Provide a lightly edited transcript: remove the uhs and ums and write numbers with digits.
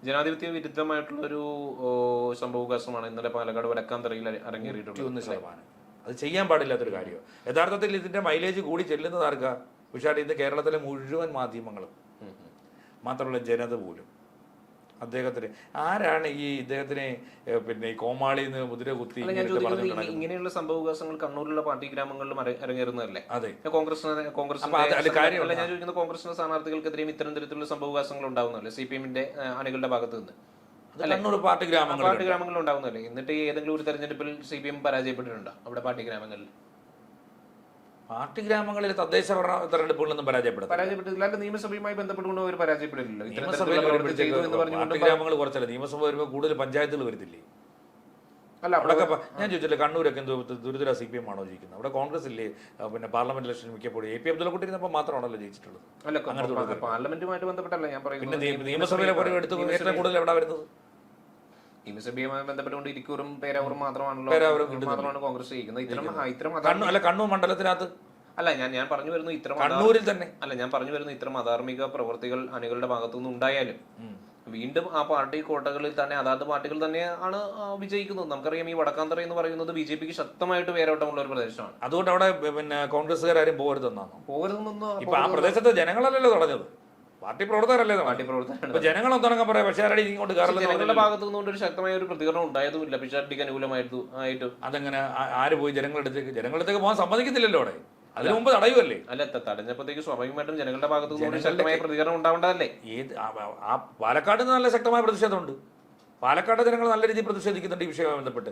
ജനാധിപത്യ വിരുദ്ധമായിട്ടുള്ളൊരു സംഭവവികാസമാണ് ഇന്നലെ പാലക്കാട് വടക്കാന്തറയിൽ അരങ്ങേറിയിട്ടുള്ളത്. 100%. അത് ചെയ്യാൻ പാടില്ലാത്തൊരു കാര്യമാണ്. യഥാർത്ഥത്തിൽ ഇതിൻ്റെ മൈലേജ് കൂടി ചെല്ലുന്നത് ആർക്കാ? പക്ഷേ ഇന്ന് കേരളത്തിലെ മുഴുവൻ മാധ്യമങ്ങളും മാത്രമല്ല ജനത പോലും അദ്ദേഹത്തിന് ആരാണ് ഈ ഇദ്ദേഹത്തിനെ പിന്നെ ഈ കോമാളിയിൽ നിന്ന് മുദ്ര കുത്തി ഇങ്ങനെയുള്ള സംഭവവികാസങ്ങൾ കണ്ണൂരിലുള്ള പാർട്ടി ഗ്രാമങ്ങളിലും അരങ്ങേറുന്നതല്ലേ? അതെ. കോൺഗ്രസിന്റെ ഞാൻ ചോദിക്കുന്ന കോൺഗ്രസിന്റെ സ്ഥാനാർത്ഥികൾക്കെതിരെയും ഇത്തരം തരത്തിലുള്ള സംഭവവികാസങ്ങൾ ഉണ്ടാവുന്നല്ലേ CPM-ന്റെ അണികളുടെ ഭാഗത്ത് നിന്ന്? കണ്ണൂർ പാർട്ടി ഗ്രാമങ്ങളിൽ ഉണ്ടാവുന്നല്ലേ? എന്നിട്ട് ഏതെങ്കിലും ഒരു തെരഞ്ഞെടുപ്പിൽ CPM പരാജയപ്പെട്ടിട്ടുണ്ടോ അവിടെ പാർട്ടി ഗ്രാമങ്ങളിൽ? പാർട്ടി ഗ്രാമങ്ങളിൽ തദ്ദേശ ഭരണ തെരഞ്ഞെടുപ്പുകളൊന്നും പരാജയപ്പെട്ടില്ല. നിയമസഭയുമായി ബന്ധപ്പെട്ടുകൊണ്ട് അവർ പരാജയപ്പെടില്ലല്ലോ. പാർട്ടി ഗ്രാമങ്ങൾ കുറച്ചല്ല, നിയമസഭ വരുമ്പോൾ കൂടുതൽ പഞ്ചായത്തുകൾ വരുന്നില്ലേ? അല്ല, അവിടെ ഞാൻ ചോദിച്ചില്ലേ, കണ്ണൂരൊക്കെ എന്തോ ദുരിതര CPM ആണോ ജയിക്കുന്നത്? അവിടെ കോൺഗ്രസ് ഇല്ലേ? പിന്നെ പാർലമെന്റ് ഇലക്ഷൻ മിക്കപ്പോഴും AP അബ്ദുള്ളക്കുട്ടി ഇരുന്നപ്പോൾ മാത്രമാണല്ലോ ജയിച്ചിട്ടുള്ളത്. അല്ല, പാർലമെന്റുമായിട്ട് ബന്ധപ്പെട്ടല്ല ഞാൻ പറയുന്നത്. പിന്നെ നിയമസഭയിലെ എടുത്ത് ഏറ്റവും കൂടുതൽ എവിടെ വരുന്നത്? നിയമസഭയുമായി ബന്ധപ്പെട്ടുകൊണ്ട് ഇരിക്കൂറും പേരാവൂറും മാത്രമാണ് കോൺഗ്രസ് ജയിക്കുന്നത്. കണ്ണൂർ മണ്ഡലത്തിനകത്ത് അല്ല, ഞാൻ പറഞ്ഞു വരുന്നു കണ്ണൂരിൽ തന്നെ ഞാൻ പറഞ്ഞു വരുന്നു ഇത്തരം അധാർമിക പ്രവർത്തികൾ അണികളുടെ ഭാഗത്തുനിന്ന് ഉണ്ടായാലും വീണ്ടും ആ പാർട്ടി കോട്ടകളിൽ തന്നെ അതാത് പാർട്ടികൾ തന്നെയാണ് വിജയിക്കുന്നത്. നമുക്കറിയാം, ഈ വടക്കാന്തറ എന്ന് പറയുന്നത് BJPക്ക് ശക്തമായിട്ട് വേരോട്ടമുള്ള ഒരു പ്രദേശമാണ്. അതുകൊണ്ട് അവിടെ പിന്നെ കോൺഗ്രസ്സുകാരും പോകരുതെന്നാണ്. പോകരുതെന്നൊന്നും ഇപ്പൊ ആ പ്രദേശത്തെ ജനങ്ങളല്ലല്ലോ തടഞ്ഞത്, പാർട്ടി പ്രവർത്തകരല്ലേ? ജനങ്ങളൊന്നും പറയാം. പക്ഷേ ഇങ്ങോട്ട് ജനങ്ങളുടെ ഭാഗത്തു നിന്നുകൊണ്ട് ഒരു ശക്തമായ ഒരു പ്രതികരണം ഉണ്ടായതുമില്ല പിഷാരടിക്ക് അനുകൂലമായിട്ട്. അതെങ്ങനെ ആര് പോയി ജനങ്ങളടുത്തേക്ക് പോകാൻ സമ്മതിക്കുന്നില്ലല്ലോ അവിടെ. അതിനു മുമ്പ് തടയുമല്ലേ? അല്ല, തടഞ്ഞപ്പോഴത്തേക്ക് സ്വാഭാവികമായിട്ടും ജനങ്ങളുടെ ഭാഗത്തു നിന്നുകൊണ്ട് ശക്തമായ പ്രതികരണം ഉണ്ടാവേണ്ടതല്ലേ? പാലക്കാട് നല്ല ശക്തമായ പ്രതിഷേധമുണ്ട്. പാലക്കാട് ജനങ്ങൾ നല്ല രീതിയിൽ പ്രതിഷേധിക്കുന്നുണ്ട് ഈ വിഷയവുമായി ബന്ധപ്പെട്ട്.